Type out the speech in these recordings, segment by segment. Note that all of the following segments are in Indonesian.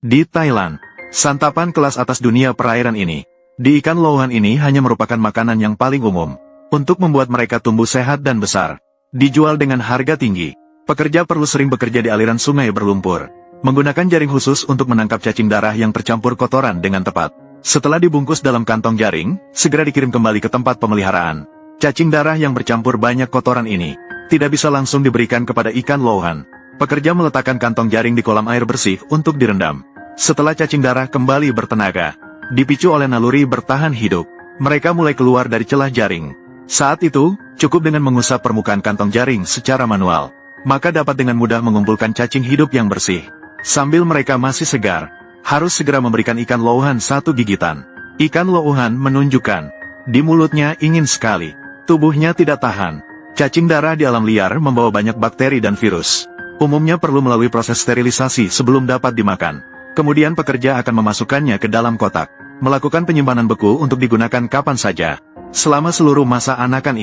Di Thailand, santapan kelas atas dunia perairan ini, di ikan louhan ini hanya merupakan makanan yang paling umum. Untuk membuat mereka tumbuh sehat dan besar, dijual dengan harga tinggi. Pekerja perlu sering bekerja di aliran sungai berlumpur, menggunakan jaring khusus untuk menangkap cacing darah yang tercampur kotoran dengan tepat. Setelah dibungkus dalam kantong jaring, segera dikirim kembali ke tempat pemeliharaan. Cacing darah yang bercampur banyak kotoran ini tidak bisa langsung diberikan kepada ikan louhan. Pekerja meletakkan kantong jaring di kolam air bersih untuk direndam. Setelah cacing darah kembali bertenaga, dipicu oleh naluri bertahan hidup, mereka mulai keluar dari celah jaring. Saat itu, cukup dengan mengusap permukaan kantong jaring secara manual, maka dapat dengan mudah mengumpulkan cacing hidup yang bersih. Sambil mereka masih segar, harus segera memberikan ikan louhan satu gigitan. Ikan louhan menunjukkan, di mulutnya ingin sekali, tubuhnya tidak tahan. Cacing darah di alam liar membawa banyak bakteri dan virus. Umumnya perlu melalui proses sterilisasi sebelum dapat dimakan. Kemudian pekerja akan memasukkannya ke dalam kotak, melakukan penyimpanan beku untuk digunakan kapan saja. Selama seluruh masa anakan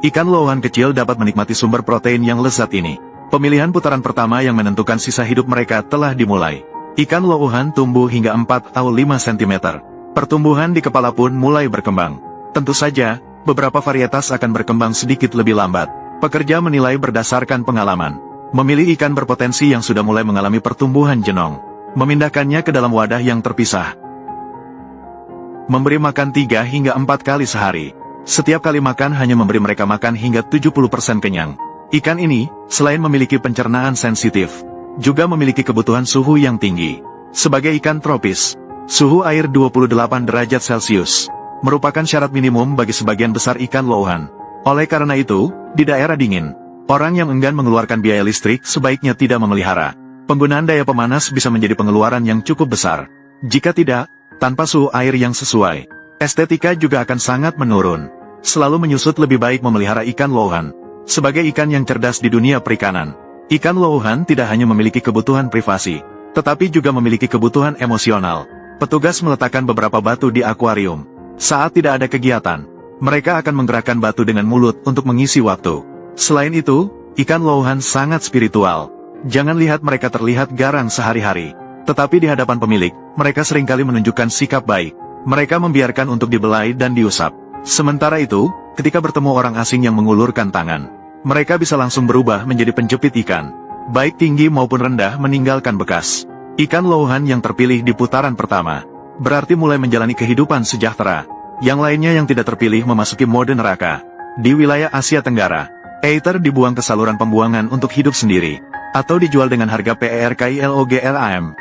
ikan louhan kecil dapat menikmati sumber protein yang lezat ini. Pemilihan putaran pertama yang menentukan sisa hidup mereka telah dimulai. Ikan louhan tumbuh hingga 4 atau 5 cm. Pertumbuhan di kepala pun mulai berkembang. Tentu saja, beberapa varietas akan berkembang sedikit lebih lambat. Pekerja menilai berdasarkan pengalaman. Memilih ikan berpotensi yang sudah mulai mengalami pertumbuhan jenong, memindahkannya ke dalam wadah yang terpisah. Memberi makan 3 hingga 4 kali sehari. Setiap kali makan hanya memberi mereka makan hingga 70% kenyang. Ikan ini, selain memiliki pencernaan sensitif, juga memiliki kebutuhan suhu yang tinggi. Sebagai ikan tropis, suhu air 28 derajat Celcius merupakan syarat minimum bagi sebagian besar ikan louhan. Oleh karena itu, di daerah dingin, orang yang enggan mengeluarkan biaya listrik sebaiknya tidak memelihara. Penggunaan daya pemanas bisa menjadi pengeluaran yang cukup besar. Jika tidak, tanpa suhu air yang sesuai, estetika juga akan sangat menurun. Selalu menyusut lebih baik memelihara ikan louhan. Sebagai ikan yang cerdas di dunia perikanan, ikan louhan tidak hanya memiliki kebutuhan privasi, tetapi juga memiliki kebutuhan emosional. Petugas meletakkan beberapa batu di akuarium. Saat tidak ada kegiatan, mereka akan menggerakkan batu dengan mulut untuk mengisi waktu. Selain itu, ikan louhan sangat spiritual. Jangan lihat mereka terlihat garang sehari-hari, tetapi di hadapan pemilik, mereka seringkali menunjukkan sikap baik. Mereka membiarkan untuk dibelai dan diusap. Sementara itu, ketika bertemu orang asing yang mengulurkan tangan, mereka bisa langsung berubah menjadi penjepit ikan, baik tinggi maupun rendah meninggalkan bekas. Ikan louhan yang terpilih di putaran pertama, berarti mulai menjalani kehidupan sejahtera. Yang lainnya yang tidak terpilih memasuki mode neraka. Di wilayah Asia Tenggara, either dibuang ke saluran pembuangan untuk hidup sendiri, atau dijual dengan harga PERKILOGRAM.